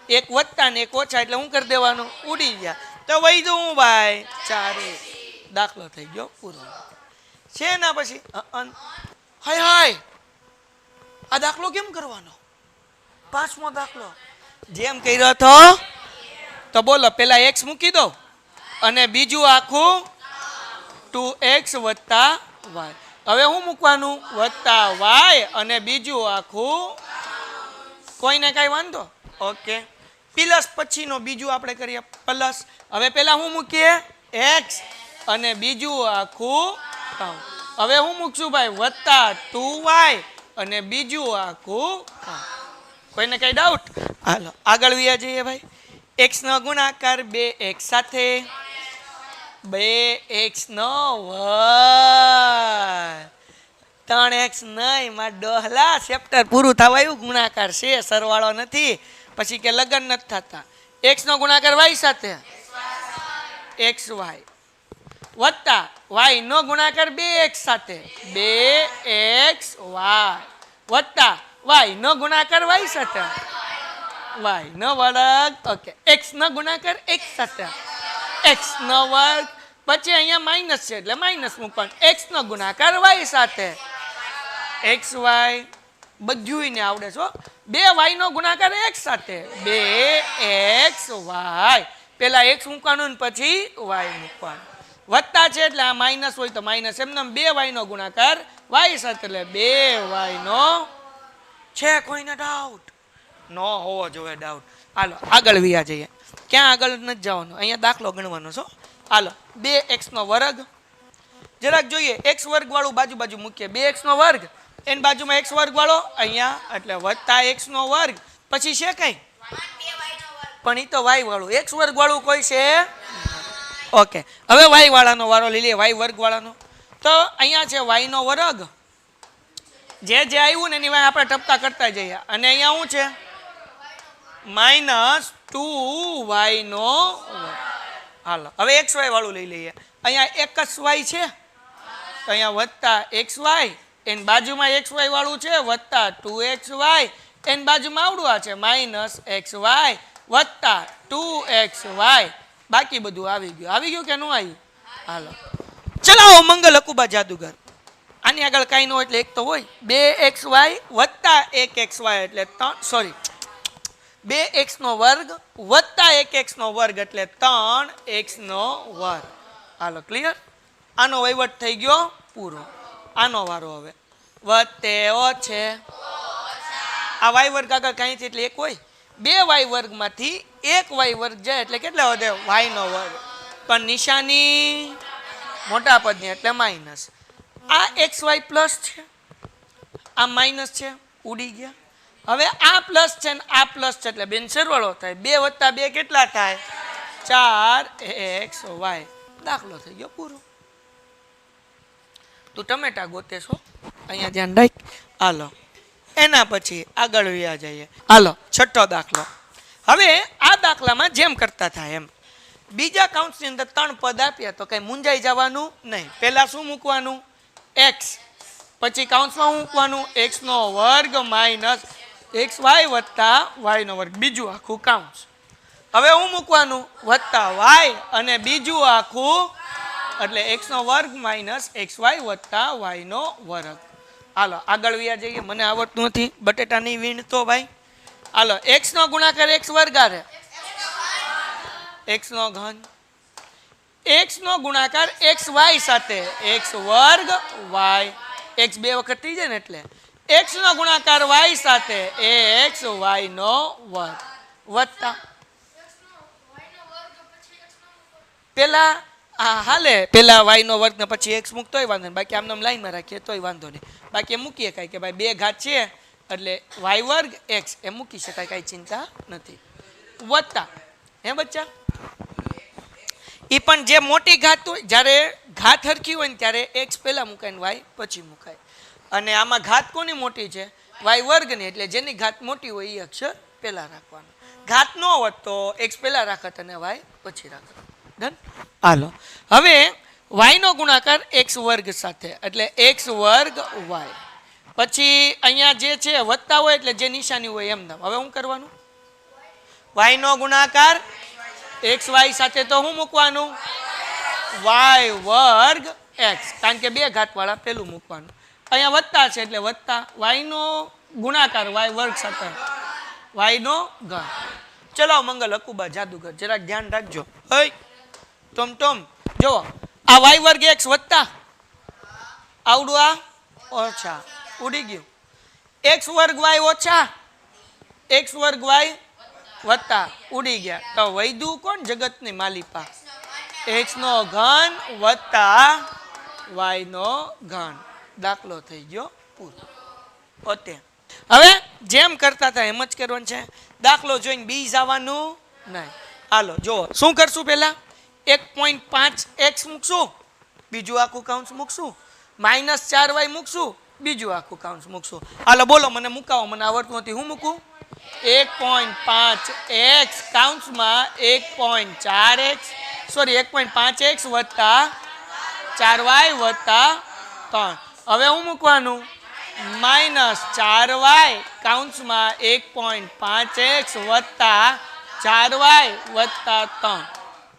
એક વત્તા ને એક ઓછા એટલે હું કરી દેવાનું ઉડી ગયા તો વહી જવું ભાઈ 4 દાખલો થઈ ગયો પૂરો છે ના પછી હાય આ દાખલો કેમ કરવાનો પાંચમો દાખલો જેમ કર્યો તો બોલો પેલા x મૂકી દો અને બીજું આખું 2x વત્તા y હવે હું મૂકવાનું વત્તા y અને બીજું આખું કોઈને કઈ વાંધો ઓકે પ્લસ પછીનો બીજું આપણે કરીએ પ્લસ હવે પેલા હું મૂકીએ x અને બીજું આખું હવે હું મૂકશું ભાઈ વત્તા 2y અને બીજું આખું કોઈને કઈ ડાઉટ હાલો આગળ વ્યા જઈએ ભાઈ x નો ગુણાકાર 2x સાથે 2x નો વર્ગ 3x નહીં માં ડોહલા ચેપ્ટર પૂરું થવાયું ગુણાકાર છે સરવાળો નથી પછી કે લગન નથી થતા x નો ગુણાકાર y સાથે xy વત્તા y નો ગુણાકાર 2x સાથે 2xy વત્તા y નો ગુણાકાર y સાથે y નો વર્ગ ઓકે x નો ગુણાકાર x સાથે x નો વર્ગ પછી અહીંયા માઇનસ છે એટલે માઇનસ મૂકવાનું x નો ગુણાકાર y સાથે xy બધું ને આવડે છો 2y નો ગુણાકાર x સાથે 2xy પેલા x મૂકવાનું પછી y મૂકવાનું વત્તા છે એટલે આ માઇનસ હોય તો માઇનસ એમને 2y નો ગુણાકાર y સાથે એટલે 2y નો છે કોઈને ડાઉટ ન હોવો જોઈએ ડાઉટ હાલો આગળ વ્યા જઈએ. ક્યાં આગળ નથી જવાનું, અહીંયા દાખલો ગણવાનો છો. હાલો 2x², જરાક જોઈએ x વર્ગ વાળું બાજુ બાજુ મૂકીએ. 2x² એની બાજુમાં x વર્ગ વાળો અહીંયા એટલે વત્તા x², પછી છે કઈ પણ ઈ તો y વાળું, x વર્ગ વાળું કોઈ છે. ઓકે હવે y વાળાનો વારો લઈ લઈએ, y વર્ગ વાળાનો. તો અહીંયા છે y², જે આવ્યું ને એની વાય આપણે ટપકા કરતા જઈએ. અને અહીંયા શું છે -2y². હાલો હવે xy વાળું લઈ લઈએ. અહીંયા એક જ y છે તો અહીંયા વત્તા xy, એની બાજુમાં xy વાળું છે વત્તા 2xy, એની બાજુમાં આવડું આ છે -xy વત્તા 2xy. બાકી બધું આવી ગયું કે ન આવ્યું? હાલો ચલાવો મંગલ અકુબા જાદુગર. આની આગળ કાંઈ ન હોય એટલે એક તો હોય. 2xy વત્તા 1xy એટલે 2x² વત્તા 1x² એટલે 3x². હાલો ક્લિયર? આનો વહીવટ થઈ ગયો પૂરો. આનો વારો હવે વત્તે ઓછે આ y વર્ગ આગળ કાંઈ છે એટલે એક હોય. 2y વર્ગમાંથી 1y વર્ગ જાય એટલે કેટલા વધે? y². પણ નિશાની મોટા પદની એટલે માઇનસ. આ xy પ્લસ છે, આ માઇનસ છે, ઉડી ગયા. હવે આ પ્લસ છે ને આ પ્લસ છે એટલે બેન સરવાળો થાય. 2 + 2 કેટલા થાય? 4xy. દાખલો થઈ ગયો પૂરો. તું ટમેટા ગોતે છો અહીંયા ધ્યાન રાખ. હાલો એના પછી આગળ વ્યા જઈએ. હાલો છઠ્ઠો દાખલો. હવે આ દાખલામાં જેમ કરતા થાય એમ બીજા કાઉન્સની અંદર 3 પદ આપ્યા તો કઈ મૂંઝાઈ જવાનું નહીં. પહેલા શું મૂકવાનું? x, પછી કાઉન્સમાં શું મૂકવાનું? x² - xy વત્તા y², બીજું આખું કાઉન્સ. હવે શું મૂકવાનું? વત્તા y અને બીજું આખું એટલે x² - xy વત્તા y². હાલો આગળ વ્યા જઈએ. મને આવડતું નથી બટેટાની વીણતો ભાઈ. હાલો x નો ગુણાકાર x વર્ગ આરે x², x નો ગુણાકાર xy સાથે x² y, x 2 વખત થઈ જાય ને એટલે x નો ગુણાકાર y સાથે xy² વત્તા પેલા હાલે પેલા y² ને પછી x મૂકતોય વાંધો નહીં, બાકી આમ લાઈનમાં રાખીએ તોય વાંધો નહીં. બાકી એમ મૂકીએ કાંઈ કે ભાઈ 2 ઘાત છે એટલે y² x એમ મૂકી શકાય, કાંઈ ચિંતા નથી. વત્તા હે બચ્ચા એ પણ જે મોટી ઘાત હોય, જ્યારે ઘાત હરખી હોય ને ત્યારે x પહેલા મુકાય ને y પછી મુકાય. અને આમાં ઘાત કોની મોટી છે? y² ની. એટલે જેની ઘાત મોટી હોય એ અક્ષર પહેલા રાખવાનો. ઘાત ન હોત તો x પહેલા રાખત અને y પછી રાખત. ડન? હાલો હવે y નો ગુણાકાર x² સાથે એટલે x² y, પછી અહીંયા જે છે વત્તા હોય એટલે જે નિશાની હોય એમ નામ. હવે શું કરવાનું? y નો ગુણાકાર xy સાથે તો શું મૂકવાનું? y² x, કારણ કે 2 ઘાત વાળા પેલું મૂકવાનું. અહીંયા વત્તા છે એટલે વત્તા y નો ગુણાકાર y² સાથે y². ચલો મંગલ અકુબા જાદુગર જરાક ધ્યાન રાખજો. હઈ ટોમ જો આ y² x વત્તા આવડું આ ઓછા ઉડી ગયું. x² y ઓછા x² y વત્તા ઉડી ગયા. તો વૈદુ કોણ? જગતની માલિપા. x³ વત્તા y². દાખલો થઈ ગયો પૂરો. ઓતે હવે જેમ કરતા હતા એમ જ કરવાનું છે. દાખલો જોઈને બી જવાનું નહીં. હાલો જો શું કરશું? પહેલા 1.5x મૂકશું, બીજું આખું કાઉન્સ મૂકશું, -4y મૂકશું, બીજું આખું કાઉન્સ મૂકશું. હાલો બોલો મને મુકાવો, મને આવડતું નથી. હું મૂકું? 1.5x કાઉન્સમાં 1.5x વત્તા 4y વત્તા 3. હવે હું મૂકવાનું? -4y કાઉન્સમાં 1.5x વત્તા 4y વત્તા 3.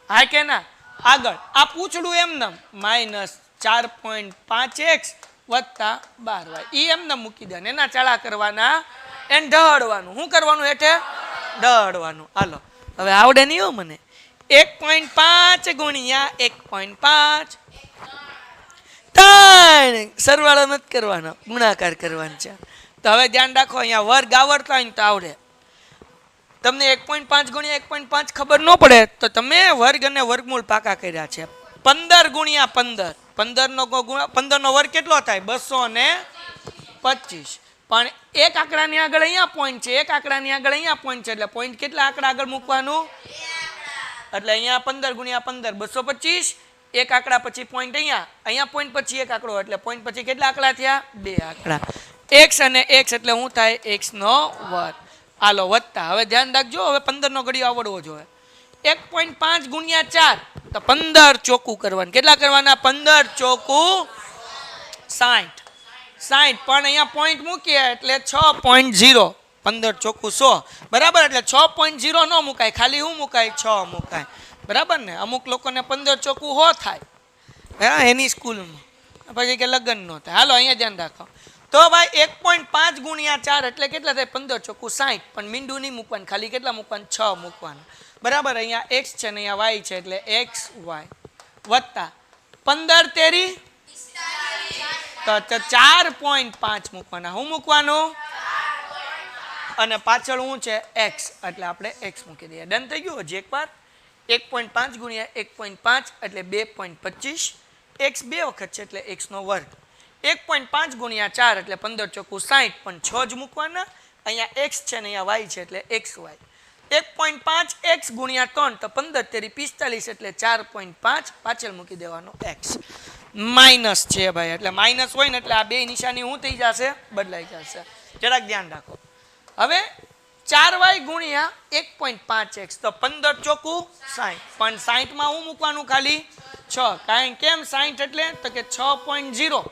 હા કે ના? આગળ આ પૂછડું એમ નામ -4.5x વત્તા 12y એ એમને મૂકી દે. એના ચાળા કરવાના એને ઢળવાનું. શું કરવાનું? હેઠે ઢળવાનું. હાલો હવે આવડે નહીં હો મને. 1.5 ગુણ્યા 1.5 3. સરવાળો નથી કરવાનો, ગુણાકાર કરવાનો છે. તો હવે ધ્યાન રાખો, અહીંયા વર્ગ આવડતા હોય ને તો આવડે. તમને 1.5 ગુણ્યા 1.5 ખબર ન પડે તો તમે વર્ગ અને વર્ગમૂળ પાકા કર્યા છે. 15 ગુણ્યા 15, 15 નો વર્ગ કેટલો થાય? 225. પણ એક આંકડાની આગળ અહીંયા પોઈન્ટ છે, એક આંકડાની આગળ અહીંયા પોઈન્ટ છે, એટલે પોઈન્ટ કેટલા આંકડા આગળ મૂકવાનું? એટલે અહીંયા 15 ગુણ્યા 15 225. એક આંકડા પછી પોઈન્ટ અહીંયા પોઈન્ટ પછી એક આંકડો, એટલે પોઈન્ટ પછી કેટલા આંકડા થયા? 2 આંકડા. x અને x એટલે શું થાય? x નો વર્ગ. હાલો વત્તા. હવે ધ્યાન રાખજો, હવે 15 નો ઘડિયો આવડવો જોઈએ. 1.5 ગુણ્યા 4 તો 15 ચોકું કરવાનું. કેટલા કરવાના? 15 ચોકું 60. 60 પણ અહીંયા પોઈન્ટ મૂકીએ એટલે 6.0. 15 ચોકું 100 બરાબર. એટલે 6.0 ન મુકાય, ખાલી શું મુકાય? 6 મુકાય બરાબર ને. અમુક લોકોને 15 ચોકું 100 થાય હા એની સ્કૂલમાં, પછી કે લગ્ન ન થાય. હાલો અહીંયા ધ્યાન રાખો. તો ભાઈ 1.5 ગુણ્યા 4 એટલે કેટલા થાય? 15 ચોકું 60. પણ મીંડું નહીં મૂકવાનું, ખાલી કેટલા મૂકવાનું? 6 મૂકવાનું બરાબર. અહીંયા x છે ને અહીંયા y છે એટલે xy વત્તા 15 તેરી તો 4.5 મૂકવાના. શું મૂકવાનું? અને પાછળ શું છે? x એટલે આપણે x મૂકી દઈએ. ડન થઈ ગયું. હજી એકવાર 1.5 ગુણ્યા 1.5 એટલે 2.25. x 2 વખત છે એટલે x નો વર્ગ. 1.5 ગુણ્યા 4 એટલે 15 ચોકું 60. પણ 6 જ મૂકવાના. અહીંયા x છે ને અહીંયા y છે એટલે xy. 1.5 x ગુણ્યા 3 તો 15 તેરી 45 એટલે 4.5 પાછળ મૂકી દેવાનો x. માઇનસ છે ભાઈ, એટલે માઇનસ હોય ને એટલે આ બે નિશાની શું થઈ જશે? બદલાઈ જશે. જરાક ધ્યાન રાખો. હવે 4y ગુણ્યા 1.5x તો 15 ચોકું 60. પણ 60 માં શું મૂકવાનું? ખાલી 6. કારણ કેમ 60 એટલે તો કે 6.0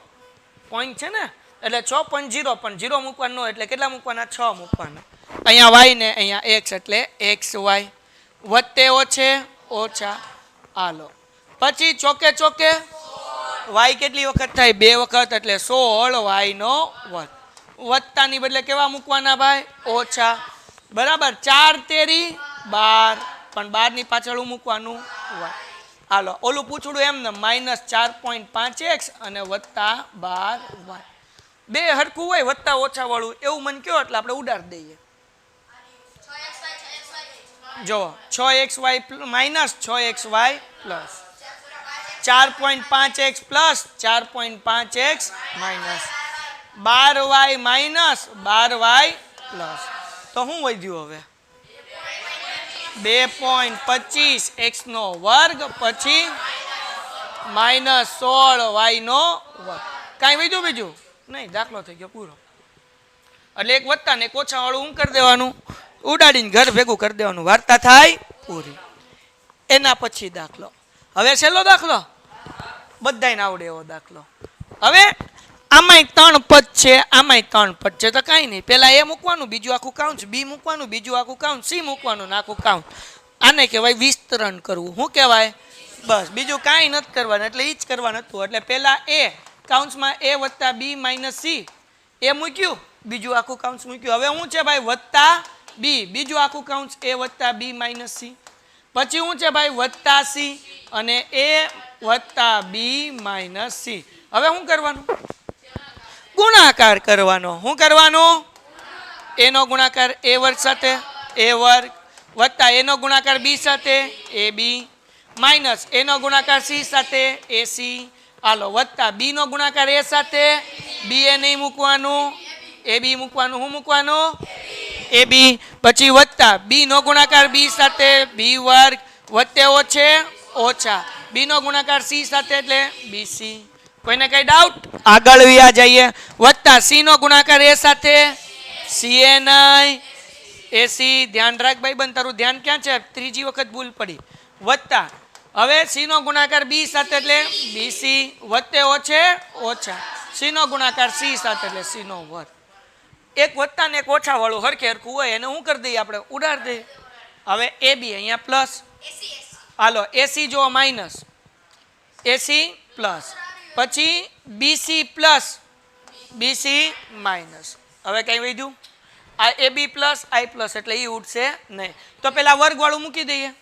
પોઈન્ટ છે ને એટલે 6.0. પણ 0 મૂકવાનું એટલે કેટલા મૂકવાના? 6 મૂકવાના. અહીંયા y ને અહીંયા x એટલે xy વત્તે ઓછે ઓછા. હાલો પછી ચોકે ચોકે y કેટલી વખત થાય? 2 વખત એટલે 16 y નો વર્ગ. વત્તાની બદલે કેવા મૂકવાના ભાઈ? ઓછા બરાબર. 4 તેરી 12. પણ 12 ની પાછળ મૂકવાનું? y. હાલો ઓલું પૂછડું એમ ને -4.5x અને વત્તા 12y. બે હરખું હોય વત્તા ઓછા વાળું એવું મને કહો એટલે આપણે ઉડાડી દઈએ. જો 6xy minus 6xy plus 4.5x plus 4.5x minus 12y minus 12y plus. તો શું વધ્યું હવે? 2.25 x નો વર્ગ પછી -16y નો વર્ગ. કાંઈ વધ્યું બીજું નહીં? દાખલો થઈ ગયો પૂરો. એટલે એક વત્તા ને એક ઓછા વાળું શું કરી દેવાનું? ઉડાડીને ઘર ભેગું કરી દેવાનું. વાર્તા થાય પૂરી. એના પછી દાખલો. હવે છેલ્લો દાખલો બધાને આવડે એવો દાખલો. હવે આમાંય 3 પદ છે, આમાંય 3 પદ છે તો કાંઈ નહીં. પહેલાં એ મૂકવાનું, બીજું આખું કાઉન્ટ, બી મૂકવાનું, બીજું આખું કાઉન્ટ, સી મૂકવાનું ને આખું કાઉન્ટ. આને કહેવાય વિસ્તરણ કરવું. શું કહેવાય? બસ બીજું કાંઈ નથી કરવાનું. એટલે એ જ કરવાનું હતું. એટલે પહેલાં એ કાઉન્ટ્સમાં a વત્તા b માઇનસ સી એ મૂક્યું, બીજું આખું કાઉન્ટ્સ મૂક્યું. હવે શું છે ભાઈ? વત્તા બી, બીજું આખું કાઉન્ટ્સ a વત્તા b માઇનસ સી. પછી શું છે ભાઈ? વત્તા સી અને a વત્તા b માઇનસ સી. હવે શું કરવાનું? ગુણાકાર કરવાનો. શું કરવાનો? a નો ગુણાકાર a વર્ગ સાથે a વર્ગ વત્તા a નો ગુણાકાર b સાથે ab માઇનસ a નો ગુણાકાર c સાથે ac. હાલો વત્તા b નો ગુણાકાર a સાથે b એ નહીં મૂકવાનું, ab મૂકવાનું. શું મૂકવાનું? ab. પછી વત્તા b નો ગુણાકાર b સાથે b વર્ગ વત્તે ઓછે ઓછા b નો ગુણાકાર c સાથે એટલે bc. કોઈને કઈ ડાઉટ? આગળ વ્યા જઈએ. વત્તા c નો ગુણાકાર a સાથે ca નહીં ac. ધ્યાન રાખ ભાઈ બંધ, તારું ધ્યાન ક્યાં છે? ત્રીજી વખત ભૂલ પડી. વત્તા હવે c નો ગુણાકાર b સાથે એટલે bc વત્તે ઓછે ઓછા c નો ગુણાકાર c સાથે એટલે c નો વર્ગ. એક વત્તા ને એક ઓછા વાળું હરખે હરખું હોય એને શું કરી દઈએ આપણે? ઉડાડી દઈએ. હવે ab અહીંયા પ્લસ. હાલો ac જો માઇનસ ac પ્લસ પછી bc પ્લસ bc માઇનસ. હવે કઈ વધ્યું? આ ab પ્લસ i પ્લસ એટલે એ ઉઠશે નહીં. તો પેલા વર્ગ વાળું મૂકી દઈએ.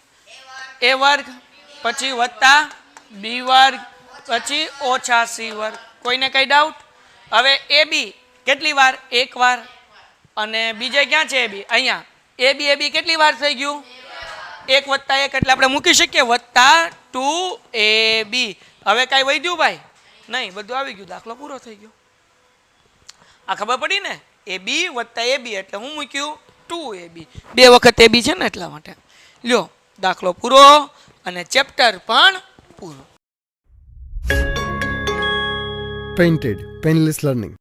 a વર્ગ પછી વત્તા b વર્ગ પછી ઓછા c વર્ગ. કોઈને કઈ ડાઉટ? હવે ab કેટલી વાર? એક વાર. અને બીજે ક્યાં છે ab? અહીંયા એ બી કેટલી વાર થઈ ગયું? 1 + 1 એટલે આપણે મૂકી શકીએ +2ab. હવે કાંઈ વધ્યું ભાઈ? નહીં, બધું આવી ગયું, દાખલો પૂરો થઈ ગયો. આ ખબર પડી ને? ab + ab એટલે હું મૂક્યું 2ab. 2 વખત ab છે ને એટલા માટે. લ્યો, દાખલો પૂરો અને ચેપ્ટર પણ પૂરો. Painted, Painless Learning.